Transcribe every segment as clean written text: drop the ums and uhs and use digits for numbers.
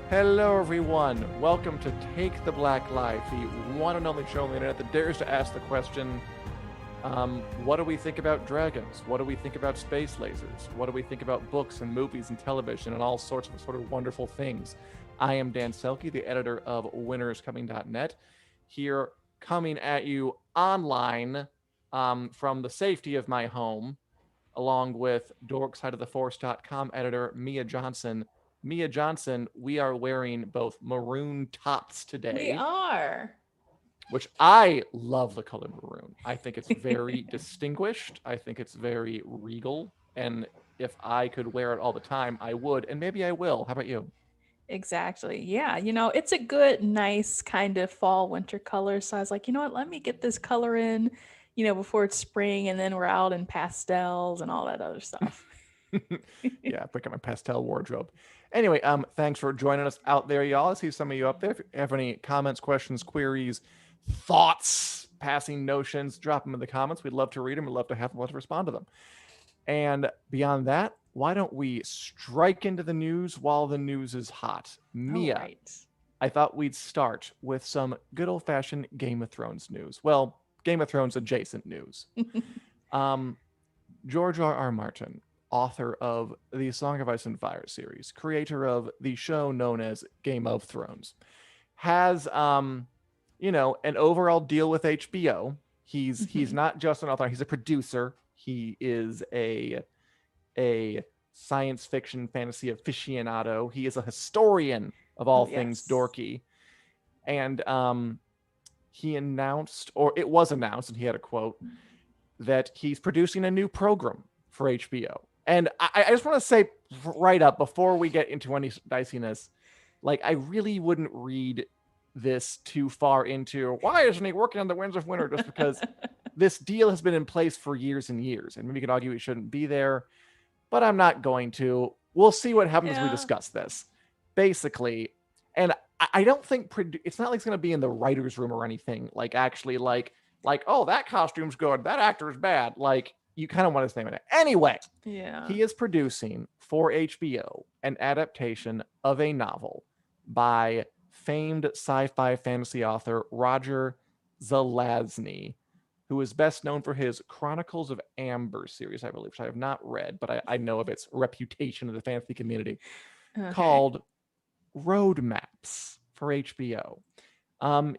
Hello, everyone. Welcome to Take the Black Life, the one and only show on the internet that dares to ask the question, what do we think about dragons? What do we think about space lasers? What do we think about books and movies and television and all sorts of sort of wonderful things? I am Dan Selke, the editor of winteriscoming.net, here coming at you online from the safety of my home, along with dorksideoftheforce.com editor Mia Johnson. Mia Johnson, we are wearing both maroon tops We today, are. which I love the color maroon. I think it's very distinguished. I think it's very regal. And if I could wear it all the time, I would. And maybe I will. How about you? Exactly. Yeah. It's a good, nice kind of fall winter color. So I was like, you know what? Let me get this color in, before it's spring and then we're out in pastels and all that other stuff. Yeah, pick up my pastel wardrobe. Anyway, thanks for joining us out there, y'all. I see some of you up there. If you have any comments, questions, queries, thoughts, passing notions, drop them in the comments. We'd love to read them. We'd love to have them. Let's respond to them. And beyond that, why don't we strike into the news while the news is hot? All Mia, right. I thought we'd start with some good old fashioned Game of Thrones news. Well, Game of Thrones adjacent news. Um, George R.R. Martin, author of the Song of Ice and Fire series, creator of the show known as Game of Thrones, has an overall deal with HBO. He's not just an author, he's a producer. He is a science fiction fantasy aficionado. He is a historian of all Oh, things yes. dorky. And he announced, or it was announced, and he had a quote, that he's producing a new program for HBO. And I just want to say right up before we get into any diciness, like I really wouldn't read this too far into why isn't he working on the Winds of Winter, just because this deal has been in place for years and years, and maybe you could argue it shouldn't be there, but I'm not going to. We'll see what happens as we Yeah. discuss this. Basically, and I don't think it's not like it's going to be in the writers' room or anything. Like actually, like oh that costume's good, that actor is bad. Like you kind of want to stay with it anyway. Yeah. He is producing for HBO an adaptation of a novel by famed sci-fi fantasy author Roger Zelazny, who is best known for his Chronicles of Amber series, I believe, which I have not read, but I know of its reputation in the fantasy community, Okay. called Roadmaps for HBO.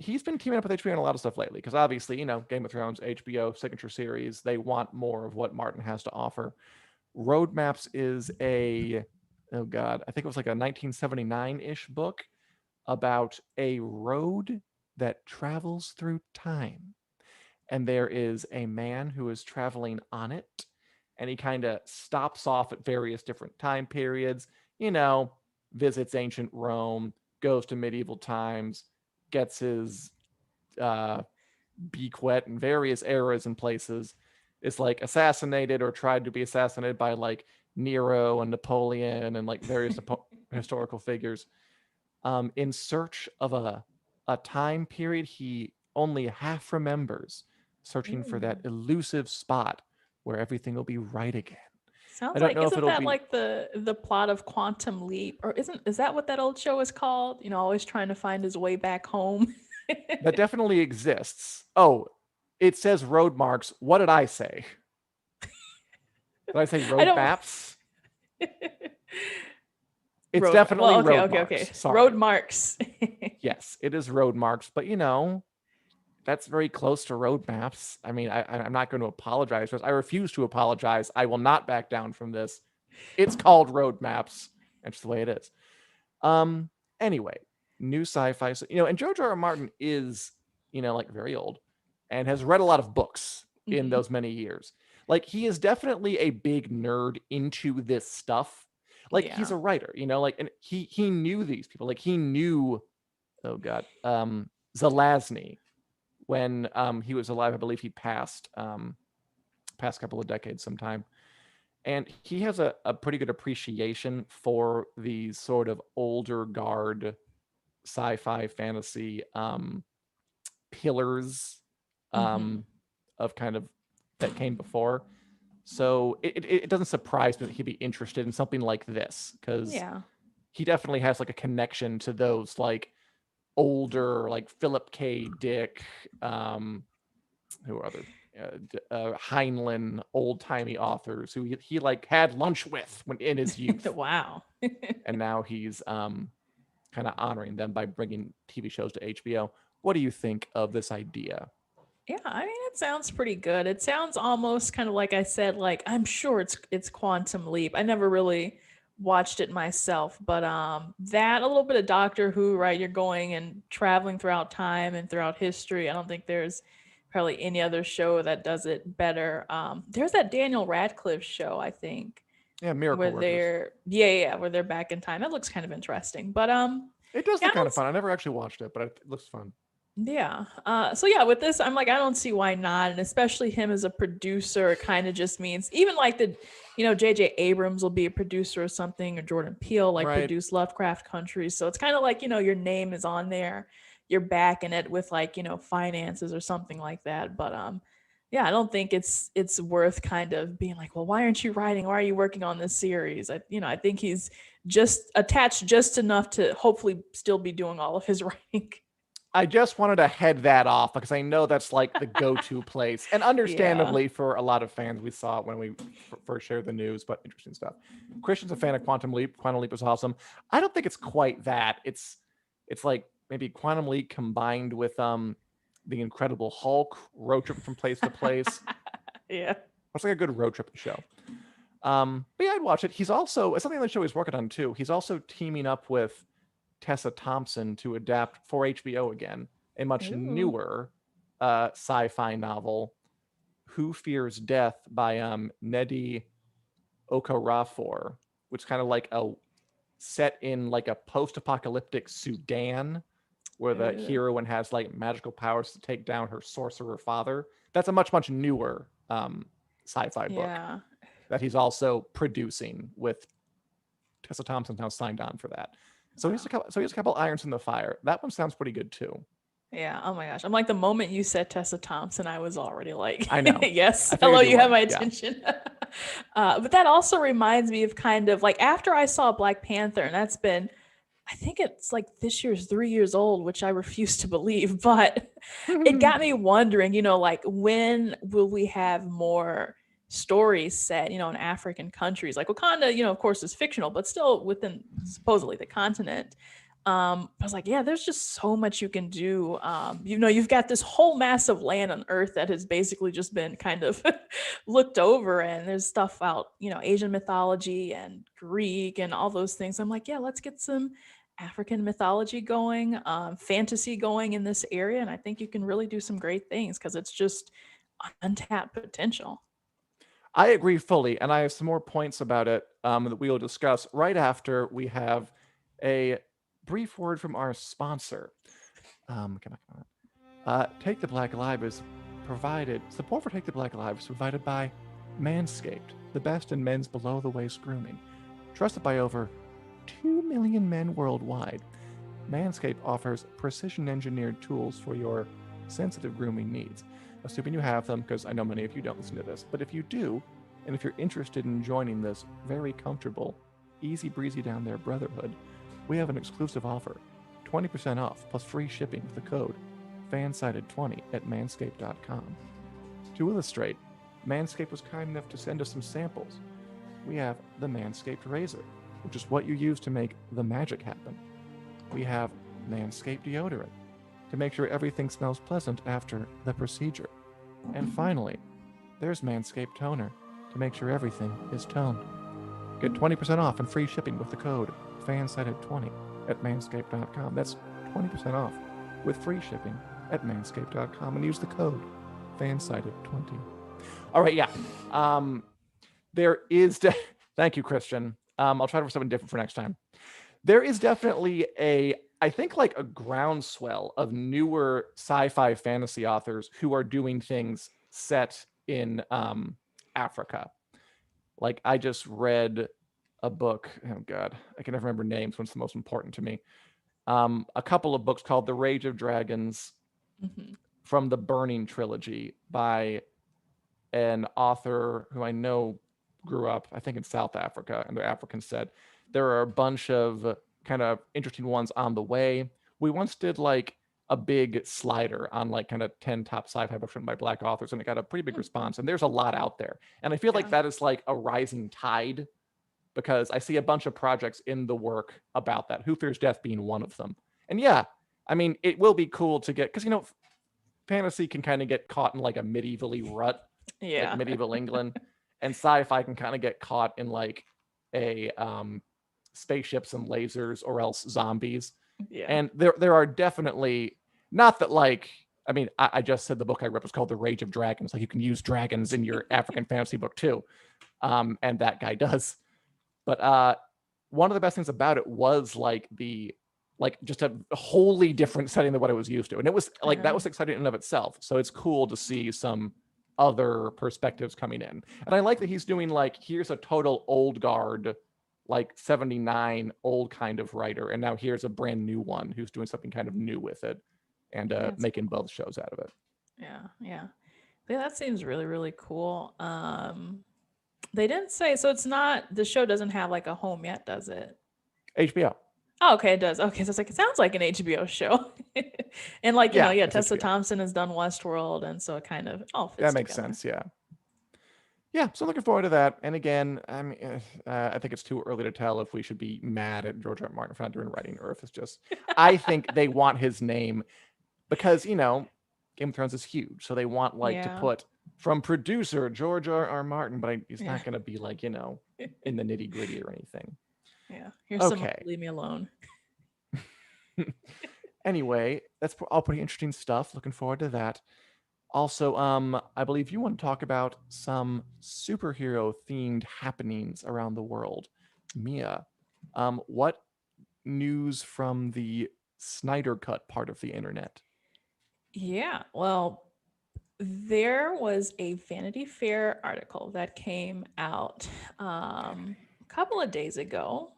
He's been teaming up with HBO on a lot of stuff lately because obviously, Game of Thrones, HBO, signature series, they want more of what Martin has to offer. Roadmaps is oh God, I think it was like a 1979 ish book about a road that travels through time, and there is a man who is traveling on it, and he kind of stops off at various different time periods, you know, visits ancient Rome, goes to medieval times, gets his uh, beak wet in various eras and places, is like assassinated or tried to be assassinated by like Nero and Napoleon and like various historical figures, in search of a time period he only half remembers, searching for that Ooh. elusive spot where everything will be right again. I Sounds don't like know if isn't it'll that be. like the plot of Quantum Leap, or is that what that old show is called? Always trying to find his way back home. That definitely exists. Oh, it says road marks. What did I say? Did I say I road don't. maps? It's Road. definitely Well, okay, road okay, marks. okay. Road Sorry. marks. Yes, it is road marks, but that's very close to road maps. I mean, I'm not going to apologize. I refuse to apologize. I will not back down from this. It's called road maps. That's the way it is. Um. Anyway, new sci-fi. So, and George R.R. Martin is, like very old, and has read a lot of books in Hmm. those many years. Like he is definitely a big nerd into this stuff. Like he's Yeah. a writer, like, and he knew these people. Like he knew, oh God, Zelazny when he was alive. I believe he passed past couple of decades sometime. And he has a pretty good appreciation for these sort of older guard sci-fi fantasy pillars Hmm. um, of kind of that came before. So it doesn't surprise me that he'd be interested in something like this because Yeah. he definitely has like a connection to those like older like Philip K. Dick, who are other Heinlein old timey authors who he like had lunch with when in his youth, Wow. and now he's kind of honoring them by bringing TV shows to HBO. What do you think of this idea? Yeah, I mean it sounds pretty good. It sounds almost kind of like I said, like I'm sure it's Quantum Leap. I never really watched it myself, but that a little bit of Doctor Who, right? You're going and traveling throughout time and throughout history. I don't think there's probably any other show that does it better. There's that Daniel Radcliffe show, I think, Yeah, where Miracle Workers. where they're back in time. That looks kind of interesting. But It does yeah, look I kind don't of fun. I never actually watched it, but it looks fun. yeah. So yeah, with this, I'm like, I don't see why not, and especially him as a producer, it kind of just means even like J.J. Abrams will be a producer or something, or Jordan Peele like Right. produced Lovecraft Country. So it's kind of like your name is on there, you're backing it with like finances or something like that. But yeah, I don't think it's worth kind of being like, well, why aren't you writing? Why are you working on this series? I think he's just attached just enough to hopefully still be doing all of his writing. I just wanted to head that off because I know that's like the go-to place, and Yeah. understandably for a lot of fans, we saw it when we first shared the news. But interesting stuff. Christian's a fan of Quantum Leap. Quantum Leap is awesome. I don't think it's quite that. It's like maybe Quantum Leap combined with the Incredible Hulk road trip from place to place. Yeah. It's like a good road trip show. But yeah, I'd watch it. He's also it's something on the show he's working on too. He's also teaming up with Tessa Thompson to adapt for HBO again a much Ooh. newer sci-fi novel, Who Fears Death by Nnedi Okorafor, which is kind of like a set in like a post-apocalyptic Sudan where the Ooh. heroine has like magical powers to take down her sorcerer father. That's a much newer sci-fi book Yeah. that he's also producing with Tessa Thompson now signed on for that. Wow. So he has a couple irons in the fire. That one sounds pretty good too. Yeah. Oh my gosh. I'm like the moment you said Tessa Thompson, I was already like, I know. yes, I hello, figured you you have would. my Yeah. attention. But that also reminds me of kind of like after I saw Black Panther, and that's been, I think it's like this year's 3 years old, which I refuse to believe, but it got me wondering, like when will we have more stories set, in African countries? Like Wakanda, of course, is fictional, but still within supposedly the continent. I was like, yeah, there's just so much you can do. You've got this whole massive land on Earth that has basically just been kind of looked over, and there's stuff out, Asian mythology and Greek and all those things. I'm like, yeah, let's get some African mythology going, fantasy going in this area, and I think you can really do some great things because it's just untapped potential. I agree fully, and I have some more points about it that we will discuss right after we have a brief word from our sponsor. Come on. Take the Black Alive is provided. Support for Take the Black Alive is provided by Manscaped, the best in men's below the waist grooming, trusted by over 2 million men worldwide. Manscaped offers precision engineered tools for your sensitive grooming needs. Assuming you have them, because I know many of you don't listen to this, but if you do, and if you're interested in joining this very comfortable, easy breezy down there brotherhood, we have an exclusive offer 20% off plus free shipping with the code FANSIDED20 at manscaped.com. To illustrate, Manscaped was kind enough to send us some samples. We have the Manscaped Razor, which is what you use to make the magic happen. We have Manscaped Deodorant to make sure everything smells pleasant after the procedure. And finally, there's Manscaped Toner to make sure everything is toned. Get 20% off and free shipping with the code FANSIDED20 at manscaped.com. That's 20% off with free shipping at manscaped.com and use the code FANSIDED20. All right, yeah. There is... Thank you, Christian. I'll try for something different for next time. There is definitely I think like a groundswell of newer sci-fi fantasy authors who are doing things set in Africa. Like I just read a book. Oh God, I can never remember names when it's the most important to me. A couple of books called The Rage of Dragons Mhm. from the Burning trilogy by an author who I know grew up, I think, in South Africa, and they're African said. There are a bunch of kind of interesting ones on the way. We once did like a big slider on like kind of 10 top sci-fi books written by Black authors, and it got a pretty big Hmm, response. And there's a lot out there. And I feel like yeah. that is like a rising tide because I see a bunch of projects in the work about that. Who Fears Death being one of them. And yeah, I mean, it will be cool to get because fantasy can kind of get caught in like a medievally rut, like Yeah. medieval England, and sci-fi can kind of get caught in like a spaceships and lasers or else zombies. Yeah. And there are definitely not that like I mean I just said the book I read was called The Rage of Dragons. Like you can use dragons in your African fantasy book too, and that guy does. But one of the best things about it was like the like just a wholly different setting than what I was used to, and it was like that Yeah. was exciting in and of itself. So it's cool to see some other perspectives coming in, and I like that he's doing like here's a total old guard, like 79 old kind of writer, and now here's a brand new one who's doing something kind of new with it, and That's making cool. both shows out of it. Yeah. Yeah. Yeah, that seems really, really cool. They didn't say, so it's not, the show doesn't have like a home yet, does it? HBO, Oh, okay, it does. Okay, so it's like, it sounds like an HBO show. And like, yeah, yeah, it's Tessa HBO. Thompson has done Westworld, and so it kind of all That fits makes together. sense. Yeah. Yeah, so looking forward to that. And again, I mean, I think it's too early to tell if we should be mad at George R.R. Martin for not doing writing, or if it's just, I think they want his name because Game of Thrones is huge, so they want like to Yeah. put from producer George R.R. Martin, but he's Yeah. not going to be like in the nitty gritty or anything. Yeah. Here's someone Okay. to leave me alone. Anyway, that's all pretty interesting stuff. Looking forward to that. Also, I believe you want to talk about some superhero themed happenings around the world. Mia, what news from the Snyder Cut part of the internet? Yeah. Well, there was a Vanity Fair article that came out a couple of days ago.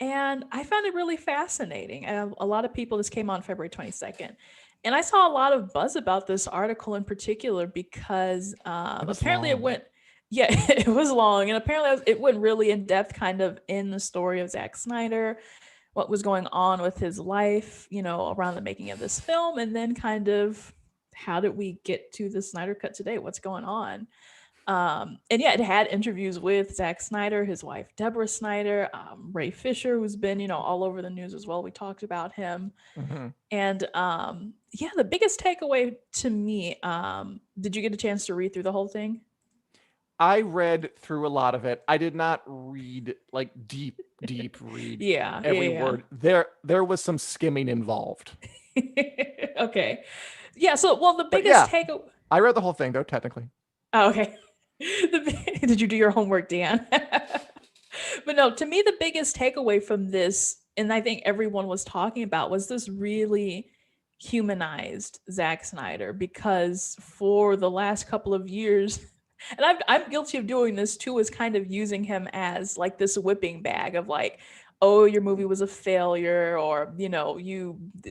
And I found it really fascinating. And a lot of people, this came on February 22nd. And I saw a lot of buzz about this article in particular because It was apparently it long. went, yeah, it was long. And apparently it went really in depth kind of in the story of Zack Snyder, what was going on with his life, around the making of this film, and then kind of how did we get to the Snyder Cut today? What's going on? And yeah, it had interviews with Zack Snyder, his wife Deborah Snyder, Ray Fisher, who's been all over the news as well. We talked about him, Mhm. and yeah, the biggest takeaway to me. Did you get a chance to read through the whole thing? I read through a lot of it. I did not read like deep read Yeah, every yeah, word. There was some skimming involved. yeah. Okay, yeah. So, well, the But biggest yeah, takeaway. I read the whole thing though, technically. Oh, okay. Did you do your homework, Dan? But no, to me, the biggest takeaway from this, and I think everyone was talking about, was this really humanized Zack Snyder because for the last couple of years, and I'm guilty of doing this too, is kind of using him as like this whipping bag of like, oh, your movie was a failure, or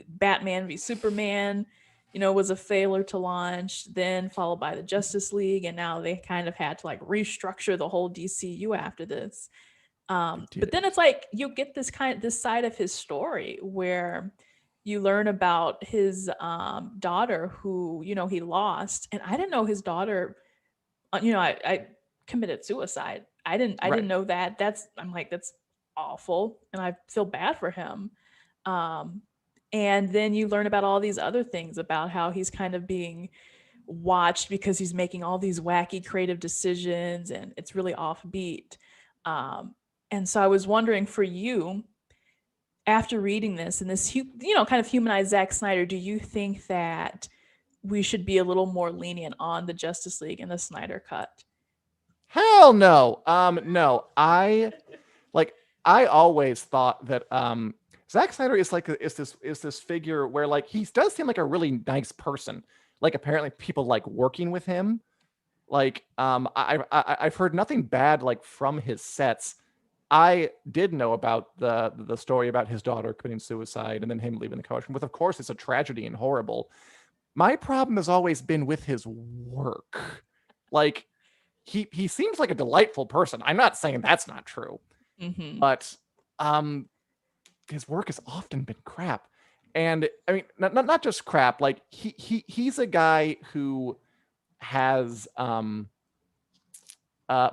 Batman v Superman, was a failure to launch, then followed by the Justice League, and now they kind of had to like restructure the whole DCU after this. They But then did. it's like you get this side of his story where you learn about his daughter who he lost, and I didn't know his daughter. I committed suicide. I didn't Right. know that. I'm like, that's awful, and I feel bad for him. Um, and then you learn about all these other things about how he's kind of being watched because he's making all these wacky creative decisions, and it's really offbeat. Um, and so I was wondering for you, after reading this and this, kind of humanized Zack Snyder, do you think that we should be a little more lenient on the Justice League and the Snyder Cut? Hell no. No. I always thought that Zack Snyder is like is this figure where like he does seem like a really nice person. Like apparently people like working with him. Like I've heard nothing bad like from his sets. I did know about the story about his daughter committing suicide and then him leaving the coach. With of course it's a tragedy and horrible. My problem has always been with his work. Like he seems like a delightful person. I'm not saying that's not true. Mm-hmm. but um his work has often been crap. And I mean, not just crap. Like he's a guy who has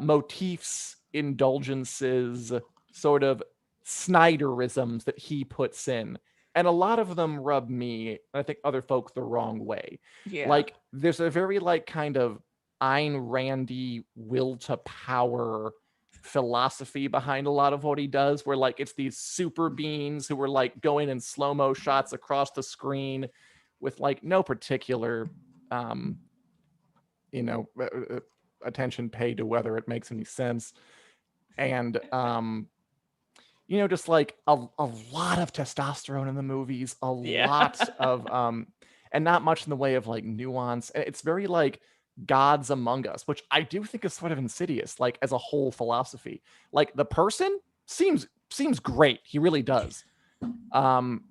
motifs, indulgences, sort of Snyderisms that he puts in. And a lot of them rub me, and I think other folks, the wrong way. Yeah. Like, there's a very, like, kind of Ayn Randy will to power philosophy behind a lot of what he does, where, like, it's these super beings who are, like, going in slow mo shots across the screen with, like, no particular, um, you know, attention paid to whether it makes any sense. And just like a lot of testosterone in the movies, a Yeah. lot of and not much in the way of like nuance. It's very like gods among us, which I do think is sort of insidious, like as a whole philosophy. Like the person seems great. He really does. Um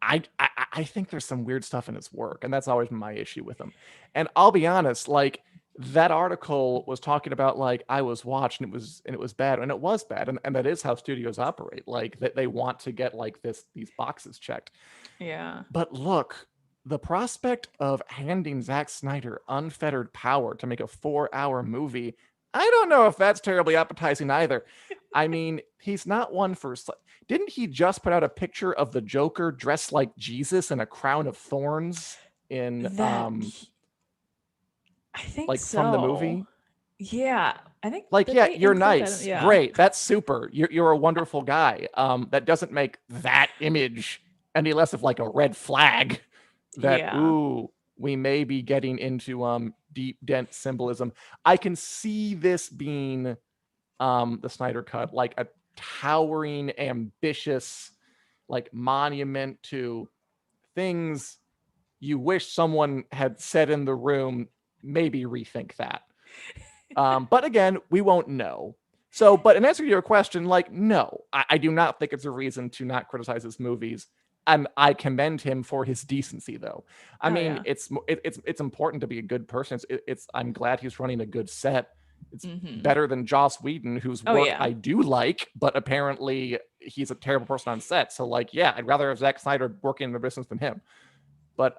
I think there's some weird stuff in his work, and that's always been my issue with him. And I'll be honest, like that article was talking about like I was watched and it was bad, and it was bad, and that is how studios operate. Like that they want to get like these boxes checked. Yeah. But look, the prospect of handing Zack Snyder unfettered power to make a 4-hour movie, I don't know if that's terribly appetizing either. I mean, he's not one for. Didn't he just put out a picture of the Joker dressed like Jesus in a crown of thorns in That I think like from the so. movie? Yeah. I think Like, did yeah, they you're include that? nice, Yeah. great, that's super. You're a wonderful guy. That doesn't make that image any less of like a red flag that Yeah. ooh, we may be getting into deep dent symbolism. I can see this being the Snyder Cut, like a towering, ambitious, like monument to things you wish someone had said in the room. Maybe rethink that. But again, we won't know. So, but in answer to your question, like, no, I do not think it's a reason to not criticize his movies. And I commend him for his decency, though. I Oh mean, yeah. it's important to be a good person. I'm glad he's running a good set. It's Mm-hmm. better than Joss Whedon, whose Oh work yeah. I do like, but apparently he's a terrible person on set. So, like, yeah, I'd rather have Zack Snyder working in the business than him. But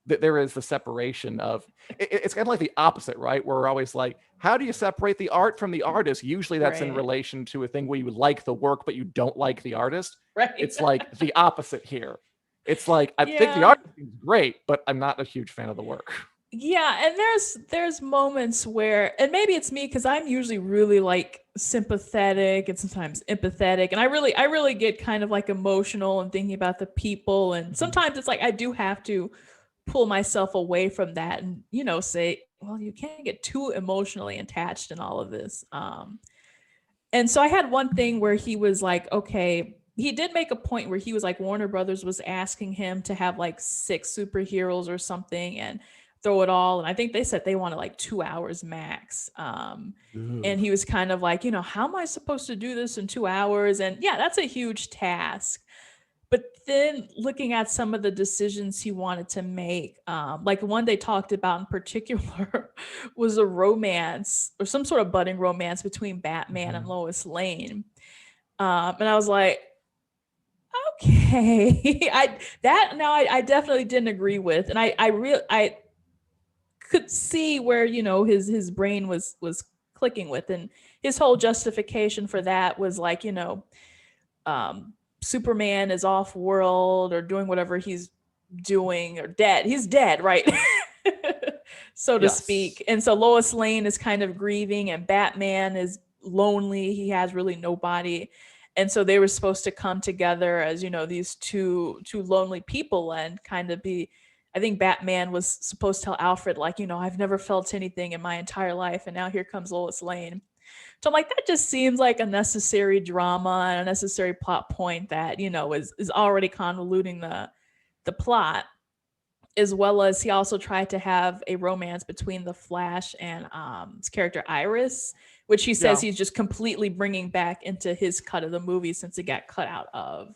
there is the separation of it's kind of like the opposite, right? Where we're always like, how do you separate the art from the artist? Usually that's in Right. relation to a thing where you like the work but you don't like the artist. Right. It's like the opposite here. It's like I think the Yeah. art is great, but I'm not a huge fan of the work. Yeah, and there's moments where, and maybe it's me because I'm usually really like sympathetic and sometimes empathetic, and I really get kind of like emotional and thinking about the people, and sometimes it's like I do have to pull myself away from that and say, well, you can't get too emotionally attached in all of this. And so I had one thing where he was like, okay, he did make a point where he was like, Warner Brothers was asking him to have like 6 superheroes or something and throw it all. And I think they said they wanted like 2 hours max. And he was kind of like, how am I supposed to do this in 2 hours? And yeah, that's a huge task. But then looking at some of the decisions he wanted to make, like one they talked about in particular was a romance or some sort of budding romance between Batman and Lois Lane. And I was like, okay, I definitely didn't agree with, and I could see where his brain was clicking with, and his whole justification for that was like um, Superman is off world or doing whatever he's doing or dead. He's dead, right? So to Yes. speak. And so Lois Lane is kind of grieving and Batman is lonely. He has really nobody. And so they were supposed to come together as, these two lonely people and kind of be, I think Batman was supposed to tell Alfred, like, I've never felt anything in my entire life. And now here comes Lois Lane. So I'm like, that just seems like a necessary drama and a necessary plot point that, is already convoluting the plot. As well as he also tried to have a romance between the Flash and his character Iris, which he says Yeah. he's just completely bringing back into his cut of the movie since it got cut out of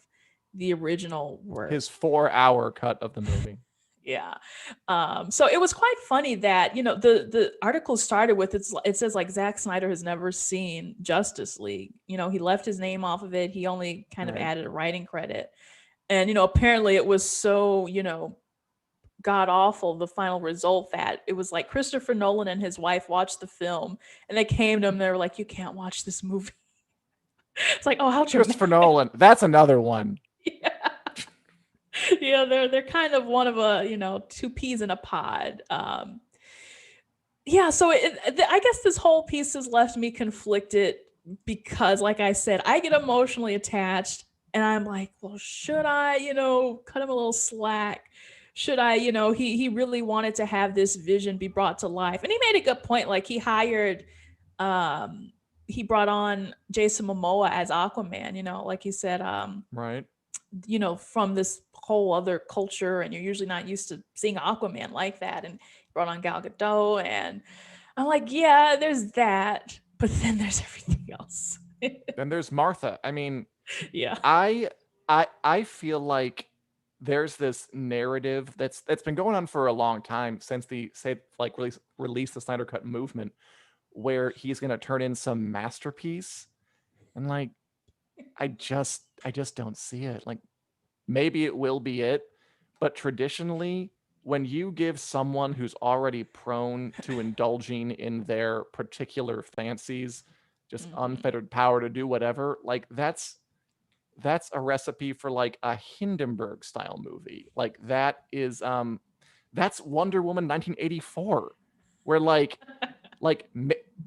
the original work. His 4-hour cut of the movie. Yeah. So it was quite funny that, the article started with it says like Zack Snyder has never seen Justice League. He left his name off of it. He only kind of Right. added a writing credit. And apparently it was so, god awful the final result that it was like Christopher Nolan and his wife watched the film and they came to him, they were like, "You can't watch this movie." It's like, "Oh, how dramatic." Christopher Nolan. That's another one. Yeah. Yeah, they're kind of one of a, two peas in a pod. Yeah, so I guess this whole piece has left me conflicted because, like I said, I get emotionally attached, and I'm like, well, should I, cut him a little slack? Should I, he really wanted to have this vision be brought to life, and he made a good point. Like um, he brought on Jason Momoa as Aquaman. Like he said, Right. from this whole other culture, and you're usually not used to seeing Aquaman like that. And brought on Gal Gadot, and I'm like, yeah, there's that, but then there's everything else. Then there's Martha. I mean, Yeah. I feel like there's this narrative that's been going on for a long time since the say like release the Snyder Cut movement, where he's gonna turn in some masterpiece, and like I just don't see it. Like maybe it will be it, but traditionally, when you give someone who's already prone to indulging in their particular fancies just Mhm. unfettered power to do whatever, like that's a recipe for like a Hindenburg style movie. Like that's Wonder Woman 1984, where like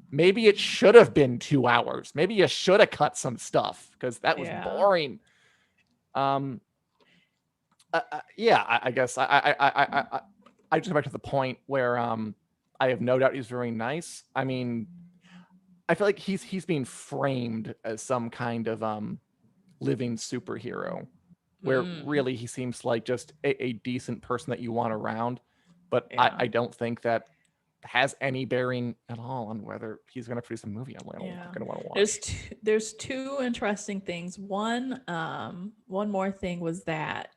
maybe it should have been 2 hours. Maybe you should have cut some stuff because that was Yeah. boring. Um, yeah, I guess I just go back to the point where I have no doubt he's very nice. I mean, I feel like he's being framed as some kind of living superhero, where Mm, really he seems like just a decent person that you want around. But yeah. I don't think that has any bearing at all on whether he's going to produce a movie I'm going Yeah. to want to There's watch. there's two interesting things. One more thing was that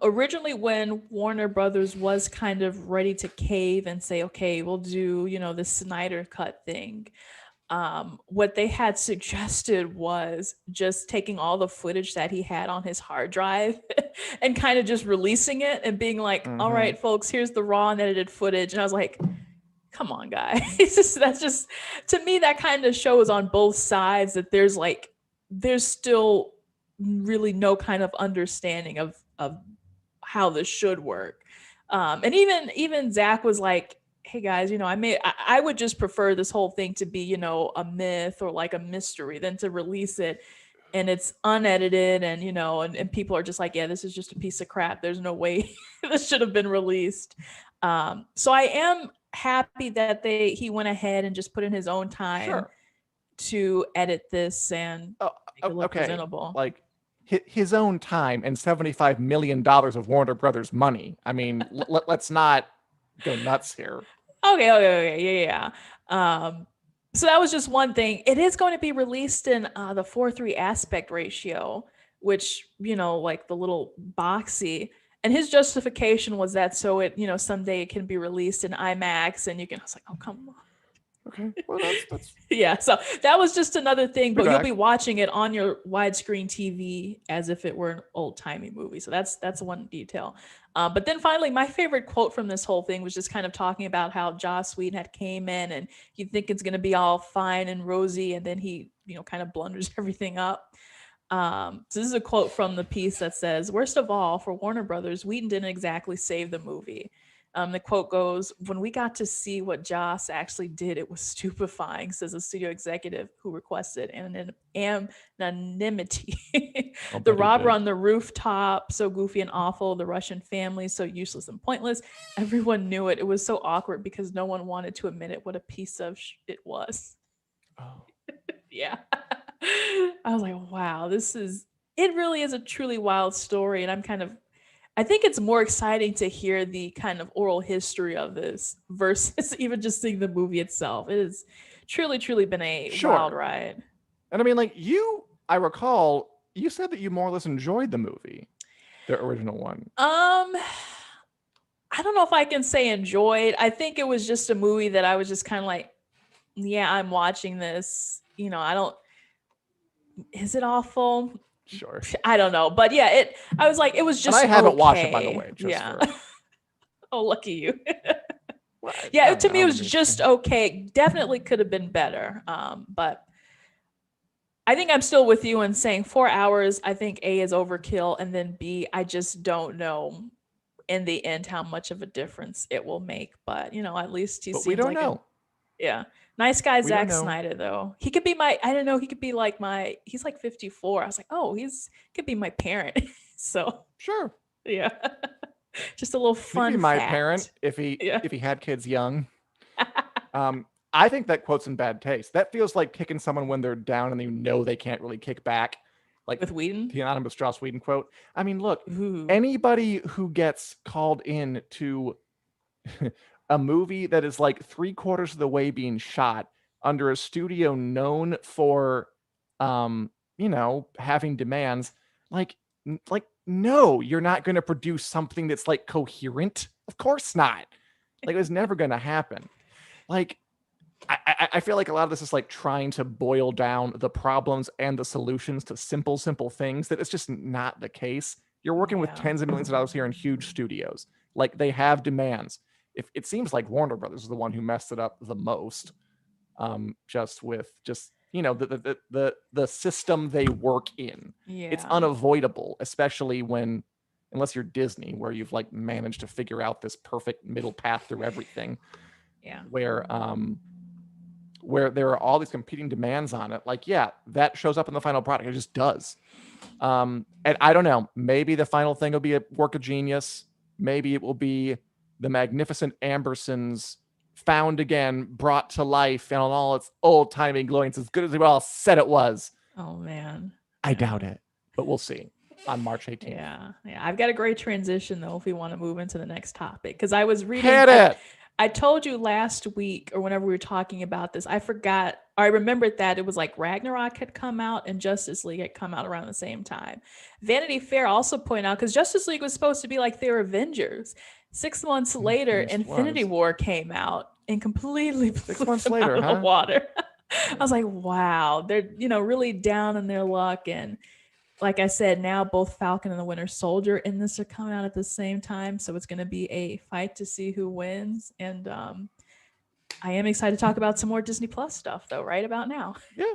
originally when Warner Brothers was kind of ready to cave and say, okay, we'll do, the Snyder Cut thing, what they had suggested was just taking all the footage that he had on his hard drive and kind of just releasing it and being like, all Mm-hmm. right, folks, here's the raw and edited footage. And I was like, come on, guys. That's just, to me, that kind of shows on both sides that there's still really no kind of understanding of how this should work. And even Zach was like, "Hey guys, I would just prefer this whole thing to be, a myth or like a mystery than to release it and it's unedited and and people are just like, yeah, this is just a piece of crap. There's no way this should have been released." So I am happy that he went ahead and just put in his own time Sure. to edit this and Oh, make it look okay. presentable. Like his own time and $75 million of Warner Brothers money. I mean, let's not go nuts here. Okay, yeah, yeah. So that was just one thing. It is going to be released in the 4:3 aspect ratio, which like the little boxy. And his justification was that so it someday it can be released in IMAX and you can. I was like, oh come on. Okay. Well, that's Yeah, so that was just another thing, but you'll feedback. be watching it on your widescreen TV as if it were an old timey movie. So that's one detail. But then finally, my favorite quote from this whole thing was just kind of talking about how Joss Whedon had came in and you think it's going to be all fine and rosy, and then he kind of blunders everything up. So this is a quote from the piece that says, "Worst of all, for Warner Brothers, Whedon didn't exactly save the movie." The quote goes, "When we got to see what Joss actually did, it was stupefying," says a studio executive who requested anonymity. I'll The bet he robber did. on the rooftop, so goofy and awful. The Russian family, so useless and pointless. Everyone knew it. It was so awkward because no one wanted to admit it. What a piece of it was. Oh, Yeah. I was like, wow, it really is a truly wild story. And I think it's more exciting to hear the kind of oral history of this versus even just seeing the movie itself. It has truly, truly been a wild sure. ride. And I mean, like I recall you said that you more or less enjoyed the movie, the original one. Um, I don't know if I can say enjoyed. I think it was just a movie that I was just kind of like, yeah, I'm watching this. I don't. Is it awful? Sure. I don't know, but yeah, I was like, it was And I just haven't watched it, by the okay. way, just Yeah. for Oh, lucky you. what? Yeah, I don't to know. me I it don't was need just to. okay. Definitely could have been better. But I think I'm still with you in saying 4 hours. I think A is overkill, and then B, I just don't know in the end how much of a difference it will make. But at least he But we seems don't like a know. yeah nice guy. We don't Zack know. Snyder though, he could be my I don't know. He could be like my. He's like 54. I was like, oh, could be my parent. So Sure. yeah, just a little He could be fun my parent fact. if he Yeah. if he had kids young. I think that quote's in bad taste. That feels like kicking someone when they're down and you know they can't really kick back. Like With Whedon. the anonymous Joss Whedon quote. I mean, look, Ooh. anybody who gets called in to a movie that is like 3/4 of the way being shot under a studio known for having demands, like no, you're not going to produce something that's like coherent. Of course not. Like it was never going to happen. Like I feel like a lot of this is like trying to boil down the problems and the solutions to simple things that it's just not the case. You're working with Yeah. tens of millions of dollars here in huge studios. Like they have demands. If it seems like Warner Brothers is the one who messed it up the most, just with the system they work in. It's Yeah. unavoidable, especially unless you're Disney, where you've like managed to figure out this perfect middle path through everything, Yeah. where there are all these competing demands on it. Like, yeah, that shows up in the final product. It just does. And I don't know. Maybe the final thing will be a work of genius. Maybe it will be the magnificent Ambersons found again, brought to life, and on all its old timey glory. It's as good as we all said it was. Oh man. I Yeah. doubt it, but we'll see on March 18th. Yeah. Yeah. I've got a great transition though if we want to move into the next topic because I was reading. Hit it. I told you last week or whenever we were talking about this, I forgot. I remembered that it was like Ragnarok had come out and Justice League had come out around the same time. Vanity Fair also pointed out because Justice League was supposed to be like their Avengers. 6 months later, Infinity War came out and completely blew 6 months them later, out of huh? the water. I was like, wow, they're really down in their luck. And like I said, now both Falcon and the Winter Soldier in this are coming out at the same time, so it's going to be a fight to see who wins. And I am excited to talk about some more Disney Plus stuff, though. Right about now. Yeah.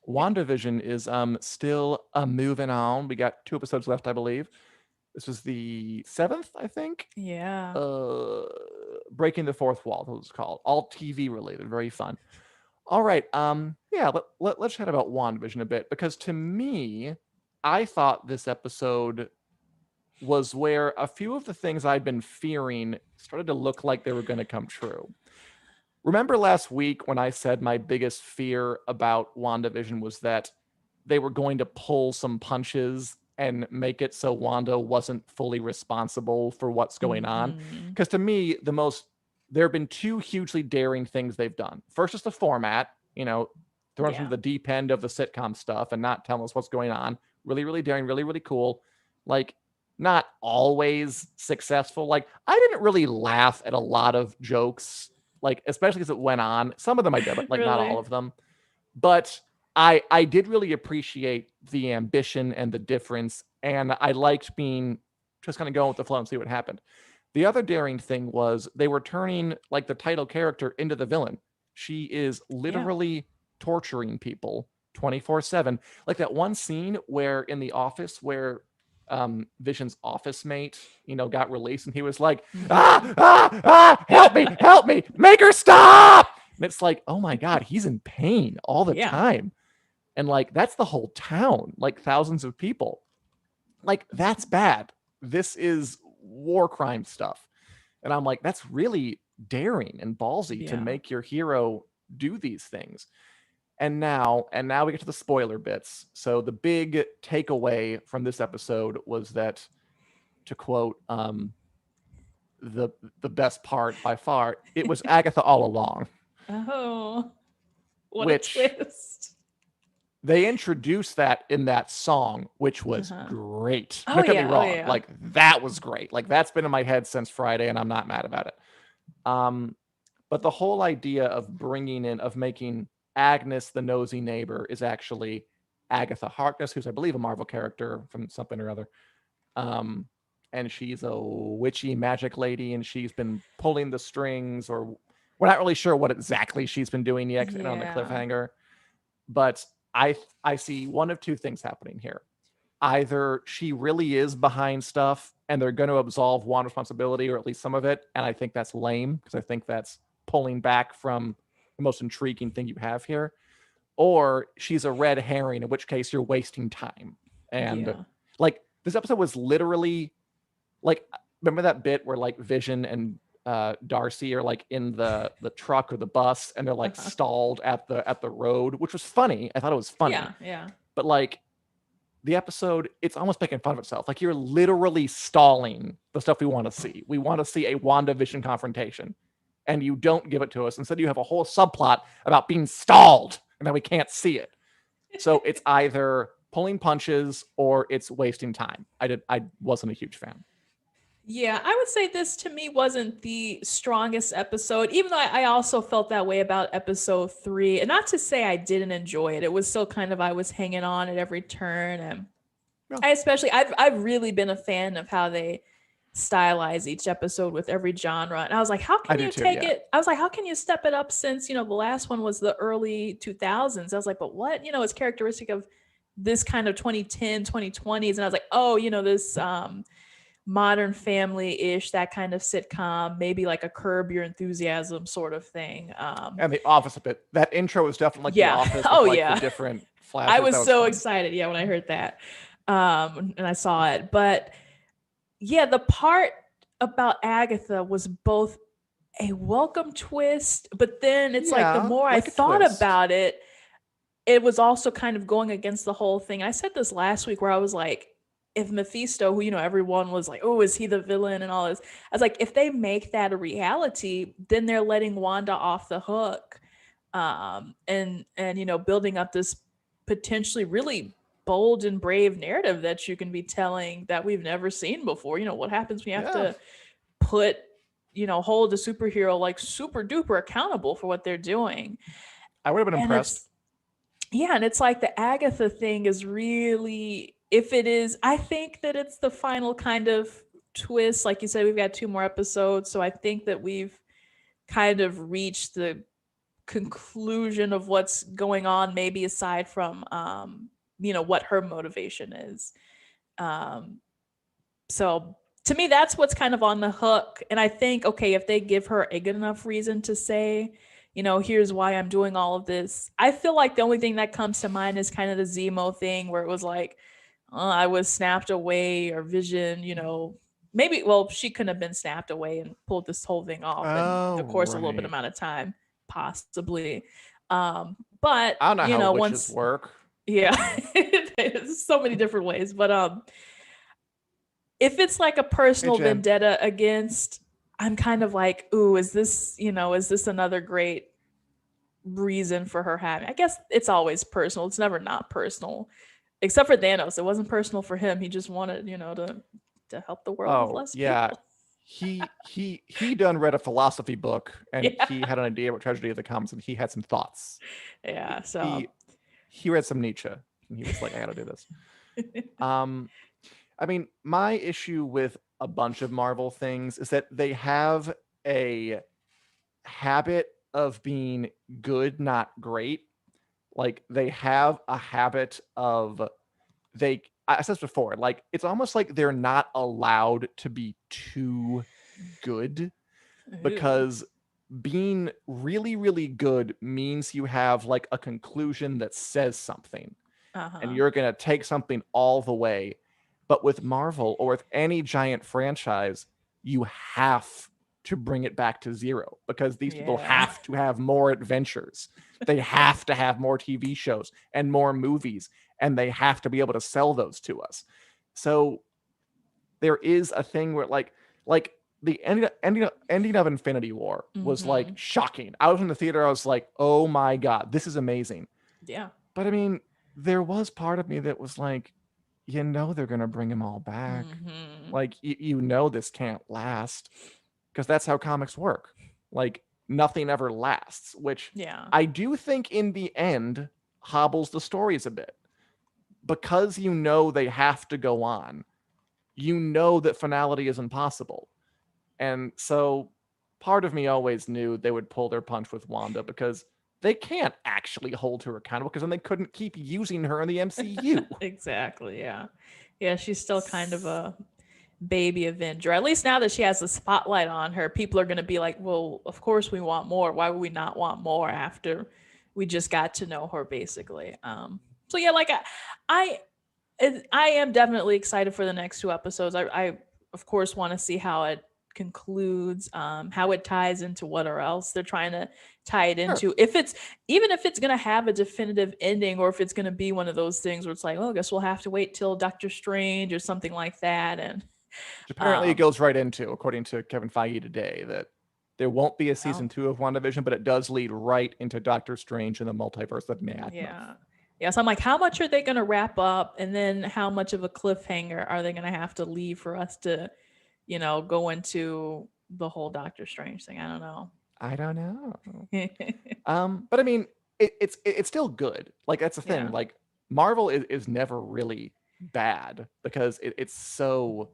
WandaVision is still moving on. We got 2 episodes left, I believe. This was the 7th, I think. Yeah. Breaking the Fourth Wall, that was called. All TV related, very fun. All right, yeah, let's chat about WandaVision a bit because to me, I thought this episode was where a few of the things I'd been fearing started to look like they were going to come true. Remember last week when I said my biggest fear about WandaVision was that they were going to pull some punches and make it so Wanda wasn't fully responsible for what's going on? Because to me, there have been 2 hugely daring things they've done. First is the format, throwing us into the deep end of the sitcom stuff and not telling us what's going on. Really, really daring, really, really cool. Like, not always successful. Like, I didn't really laugh at a lot of jokes, like, especially as it went on. Some of them I did, but like not all of them. But I did really appreciate the ambition and the difference, and I liked being just kind of going with the flow and see what happened. The other daring thing was they were turning like the title character into the villain. She is literally torturing people 24/7. Like that one scene where in the office where Vision's office mate, got released and he was like, help me, make her stop. And it's like, oh my God, he's in pain all the time. And like, that's the whole town, like thousands of people. Like, that's bad. This is war crime stuff. And I'm like, that's really daring and ballsy to make your hero do these things. And now we get to the spoiler bits. So the big takeaway from this episode was that, to quote the best part by far, it was Agatha all along. Oh, what a twist. they introduced that in that song, which was Uh-huh. great. Oh Don't get me yeah, oh wrong. yeah. Like that was great. Like that's been in my head since Friday, and I'm not mad about it. Um, but the whole idea of making Agnes the nosy neighbor is actually Agatha Harkness, who's I believe a Marvel character from something or other. Um, and she's a witchy magic lady, and she's been pulling the strings, or we're not really sure what exactly she's been doing yet. 'Cause on the Yeah. cliffhanger, but I see one of two things happening here. Either she really is behind stuff and they're going to absolve one responsibility or at least some of it, and I think that's lame because I think that's pulling back from the most intriguing thing you have here, or she's a red herring, in which case you're wasting time. And Yeah. like this episode was literally like, remember that bit where like Vision and Darcy are like in the truck or the bus and they're like Uh-huh. stalled at the road, which was funny. I thought it was funny, Yeah, yeah. but like the episode, it's almost making fun of itself. Like you're literally stalling the stuff we want to see. We want to see a WandaVision confrontation, and you don't give it to us. Instead, you have a whole subplot about being stalled and that we can't see it. So it's either pulling punches or it's wasting time. I wasn't a huge fan. Yeah, I would say this to me wasn't the strongest episode, even though I also felt that way about episode 3. And not to say I didn't enjoy it. It was still kind of I was hanging on at every turn. And Yeah. I've really been a fan of how they stylize each episode with every genre. And I was like, how I can do you too. take Yeah. it? I was like, how can you step it up since, the last one was the early 2000s? I was like, but what, it's characteristic of this kind of 2010, 2020s. And I was like, oh, this Modern Family-ish, that kind of sitcom, maybe like a Curb Your Enthusiasm sort of thing. And the Office a bit. That intro was definitely like The Yeah. Office with Oh like the yeah. different I flashes. was That was so fun. excited, yeah, when I heard that. And I saw it. But yeah, the part about Agatha was both a welcome twist, but then it's like the Yeah, more I like a thought twist. about it, it was also kind of going against the whole thing. I said this last week where I was like, if Mephisto, who everyone was like, oh, is he the villain and all this? I was like, if they make that a reality, then they're letting Wanda off the hook, and building up this potentially really bold and brave narrative that you can be telling that we've never seen before. What happens when you have Yeah, to put hold a superhero like super duper accountable for what they're doing. I would have been And impressed. it's yeah, and it's like the Agatha thing is really, if it is, I think that it's the final kind of twist. Like you said, we've got 2 more episodes, so I think that we've kind of reached the conclusion of what's going on, maybe aside from what her motivation is. Um so to me, that's what's kind of on the hook. And I think, okay, if they give her a good enough reason to say, here's why I'm doing all of this, I feel like the only thing that comes to mind is kind of the Zemo thing where it was like, I was snapped away, or Vision, maybe, well, she couldn't have been snapped away and pulled this whole thing off in Oh, the course of a little bit right. amount of time, possibly. But, I don't know how witches once, work. yeah, there's so many different ways. But if it's like a Hey, personal Jen. vendetta against, I'm kind of like, ooh, is this another great reason for her having? I guess it's always personal. It's never not personal, except for Thanos. It wasn't personal for him. He just wanted, to help the world with Oh, less yeah. people. He done read a philosophy book and Yeah, he had an idea what tragedy of the commons and he had some thoughts. yeah. He So, he read some Nietzsche and he was like, I gotta do this. Um, I mean, my issue with a bunch of Marvel things is that they have a habit of being good, not great. Like they have a habit of I said this before, like it's almost like they're not allowed to be too good ooh, because being really, really good means you have like a conclusion that says something uh and huh, you're going to take something all the way. But with Marvel or with any giant franchise, you have to bring it back to zero because these people yeah, have to have more adventures. They have to have more TV shows and more movies, and they have to be able to sell those to us. So there is a thing where like the ending of Infinity War was like mm-hmm. shocking. I was in the theater, I was like, oh my god, this is amazing. Yeah, But I mean, there was part of me that was like, they're gonna bring them all back. Hmm. Like this can't last because that's how comics work. Like nothing ever lasts, which Yeah. I do think in the end hobbles the stories a bit because they have to go on. That finality is impossible. And so part of me always knew they would pull their punch with Wanda because they can't actually hold her accountable because then they couldn't keep using her in the MCU. Exactly. Yeah. Yeah. She's still kind of a baby Avenger. At least now that she has the spotlight on her, people are going to be like, well, of course we want more. Why would we not want more after we just got to know her, basically? So yeah, like I, I am definitely excited for the next two episodes. I of course want to see how it concludes, how it ties into what or else they're trying to tie it Sure. into. If it's even if it's gonna have a definitive ending, or if it's gonna be one of those things where it's like, oh, I guess we'll have to wait till Doctor Strange or something like that. And Which apparently it um, goes right into, according to Kevin Feige today, that there won't be a season well, 2 of WandaVision, but it does lead right into Doctor Strange and the Multiverse of Madness. yeah. Yeah, so I'm like, how much are they going to wrap up? And then how much of a cliffhanger are they going to have to leave for us to, go into the whole Doctor Strange thing? I don't know. I don't know. But I mean, it's still good. Like that's the thing. Yeah. Like Marvel is never really bad because it's so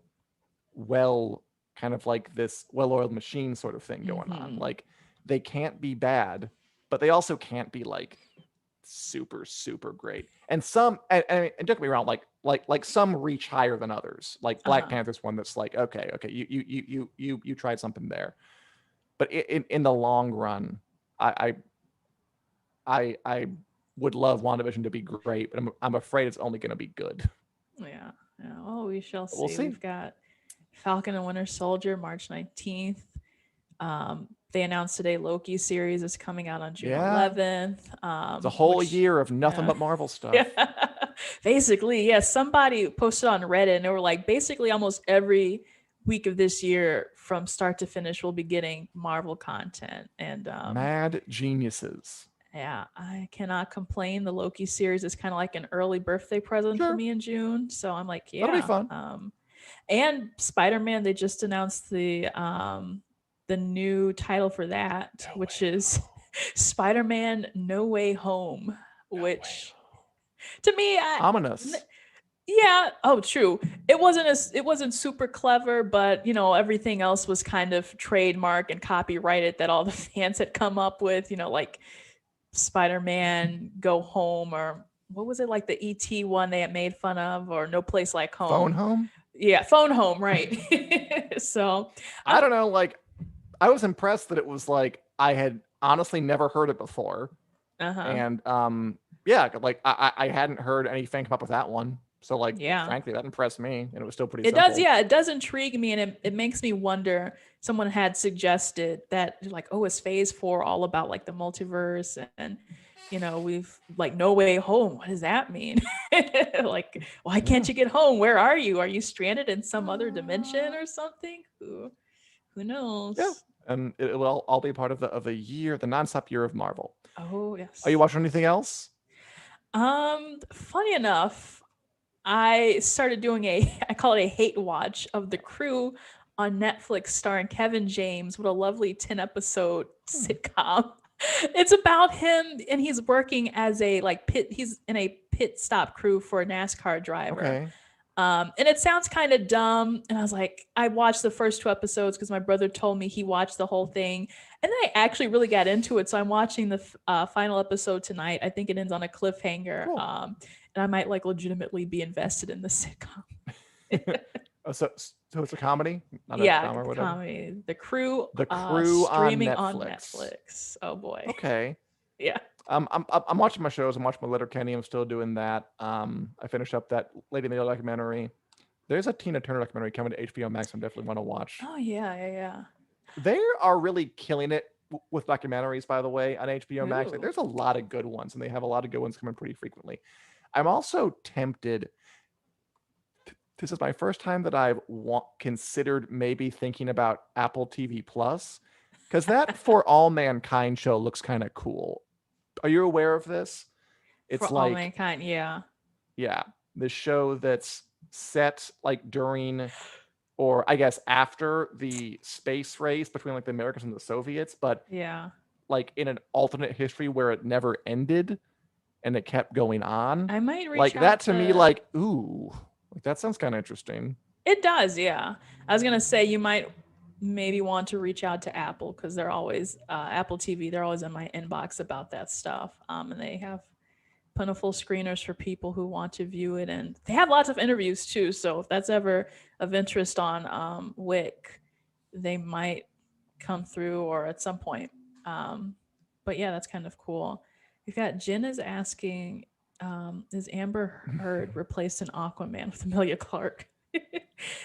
well kind of like this well-oiled machine sort of thing going on. Hmm. Like they can't be bad, but they also can't be like super super great. And some and don't get me wrong, like some reach higher than others. Like Black Uh-huh. Panther's one that's like okay, you tried something there. But in the long run, I I would love WandaVision to be great, but I'm afraid it's only going to be good. Yeah. Yeah. Oh, we shall But we'll see. see. We've got Falcon and Winter Soldier, March 19th. They announced today Loki series is coming out on June Yeah, 11th. it's a whole Which, year of nothing yeah. but Marvel stuff. Yeah. Basically, yeah. Somebody posted on Reddit and they were like, basically, almost every week of this year from start to finish, we'll be getting Marvel content. And Mad geniuses. yeah, I cannot complain. The Loki series is kind of like an early birthday present for Sure, me in June. So I'm like, that'll be yeah. fun. And Spider-Man, they just announced the new title for that, No which way. is Spider-Man No Way Home, No way. which to me, Ominous. yeah, oh true. It wasn't super clever, but everything else was kind of trademark and copyrighted that all the fans had come up with, like Spider-Man Go Home, or what was it, like the ET one they had made fun of, or No Place Like Phone Home. home. Yeah, Phone Home, right. So I I'm don't know. Like I was impressed that it was like I had honestly never heard it before, uh-huh. and yeah, like I hadn't heard any fan come up with that one. So like Yeah. frankly, that impressed me, and it was still pretty It does, simple. yeah, it does intrigue me, and it makes me wonder. Someone had suggested that, like, oh, is phase four all about like the multiverse? And we've like No Way Home. What does that mean? Like, why Yeah. can't you get home? Where are you? Are you stranded in some other dimension Uh, or something? Who yeah, knows? and it will all be part of the year, the nonstop year of Marvel. Oh Are you yes. watching anything else? Funny enough, I started doing I call it a hate watch of The Crew on Netflix, starring Kevin James. What a lovely 10-episode Hmm. sitcom. It's about him, and he's working as a like he's in a pit stop crew for a NASCAR driver. Okay. And it sounds kind of dumb. And I was like, I watched the first two episodes because my brother told me he watched the whole thing. And then I actually really got into it. So I'm watching the final episode tonight. I think it ends on a cliffhanger. Cool. And I might like legitimately be invested in the sitcom. So it's a comedy, not a Yeah, drama or whatever. comedy. The Crew, The Crew on streaming on Netflix. Netflix. Oh boy. Okay. Yeah. I'm watching my shows. I'm watching my Letterkenny. I'm still doing that. I finished up that Lady in the Yellow documentary. There's a Tina Turner documentary coming to HBO Max. I definitely want to watch. Oh yeah, yeah, yeah. They are really killing it with documentaries, by the way, on HBO Max. Like, Ooh. there's a lot of good ones, and they have a lot of good ones coming pretty frequently. I'm also tempted. This is my first time that I've considered maybe thinking about Apple TV Plus, because that For All Mankind show looks kind of cool. Are you aware of this? For It's all like, mankind, yeah. yeah, the show that's set like during, or I guess after the space race between like the Americans and the Soviets, but Yeah. like in an alternate history where it never ended and it kept going on. I might reach Like out that to me, to like, ooh, like that sounds kind of interesting. it does, yeah. I was gonna say you might maybe want to reach out to Apple because they're always Apple TV. They're always in my inbox about that stuff, and they have plentiful screeners for people who want to view it, and they have lots of interviews too. So if that's ever of interest on WiC, they might come through or at some point. But yeah, that's kind of cool. We've got Jen is asking, is Amber Heard replaced an Aquaman with Amelia Clark?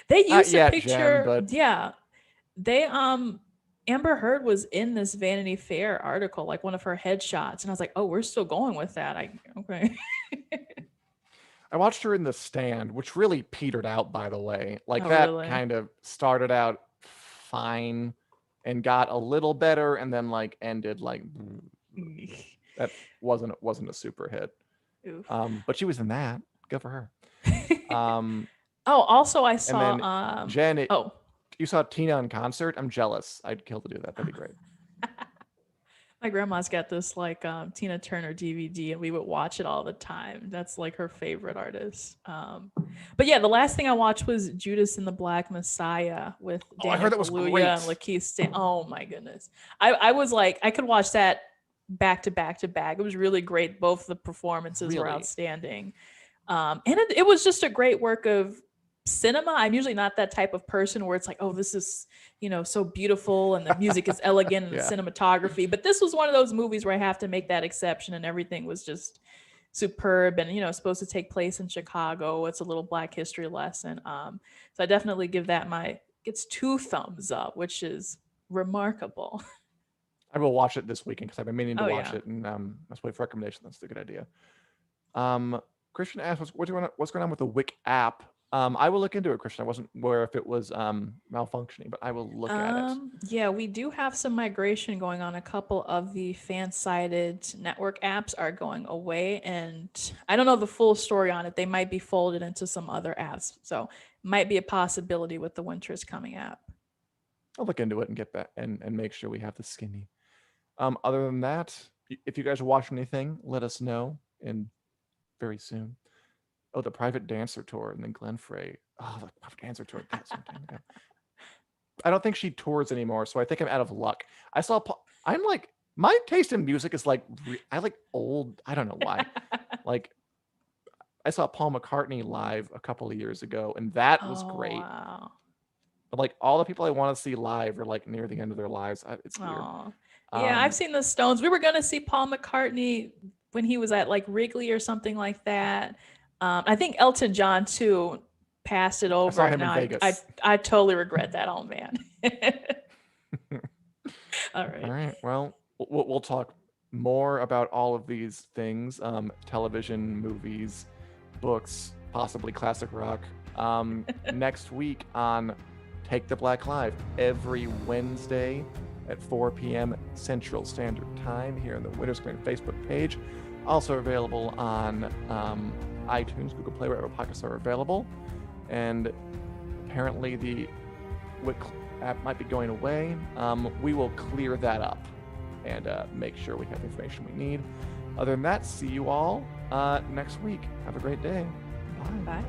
They Not used a yet, Jen, picture. but Yeah, they Amber Heard was in this Vanity Fair article, like one of her headshots, and I was like, oh, we're still going with that. Okay. I watched her in The Stand, which really petered out, by the way. Like Oh, that really? kind of started out fine and got a little better and then like ended like that wasn't a super hit. Oof. But she was in that. Good for her. Um, Oh, also I and saw then Jen, oh, you saw Tina in concert? I'm jealous. I'd kill to do that. That'd be great. my grandma's got this like Tina Turner DVD, and we would watch it all the time. That's like her favorite artist. But yeah, the last thing I watched was Judas and the Black Messiah with Oh, I Daniel heard that was Kaluuya great. and Lakeith Stan. Oh my goodness, I was like, I could watch that back to back to back. It was really great. Both the performances were Really? outstanding, and it was just a great work of cinema. I'm usually not that type of person where it's like, oh, this is, so beautiful and the music is elegant and the Yeah. cinematography. But this was one of those movies where I have to make that exception, and everything was just superb, and supposed to take place in Chicago. It's a little Black history lesson. So I definitely give that it's 2 thumbs up, which is remarkable. I will watch it this weekend because I've been meaning to Oh, watch yeah. it, and let's wait for recommendation. That's a good idea. Christian asked, what's going on with the WiC app? I will look into it, Christian. I wasn't aware if it was malfunctioning, but I will look at it. Yeah, we do have some migration going on. A couple of the fan-sided network apps are going away, and I don't know the full story on it. They might be folded into some other apps, so might be a possibility with the Winter's Coming app. I'll look into it and get back and make sure we have the skinny. Other than that, if you guys are watching anything, let us know and very soon. Oh, the Private Dancer tour and then Glenn Frey. Oh, the Private Dancer tour. That's some time ago. I don't think she tours anymore, so I think I'm out of luck. I'm like, my taste in music is like, I like old. I don't know why. Like, I saw Paul McCartney live a couple of years ago, and that was great. Wow. But like all the people I want to see live are like near the end of their lives. It's weird. Yeah, I've seen the Stones. We were gonna see Paul McCartney when he was at like Wrigley or something like that. I think Elton John too passed it over. saw him in Now Vegas. I totally regret that. Oh man. All right. All right. Well, we'll talk more about all of these things: television, movies, books, possibly classic rock. Next week on Take the Black Live, every Wednesday at 4 p.m. Central Standard Time here on the Winter Screen Facebook page. Also available on iTunes, Google Play, wherever podcasts are available. And apparently the WiC app might be going away. We will clear that up and make sure we have the information we need. Other than that, see you all next week. Have a great day. Bye. Bye.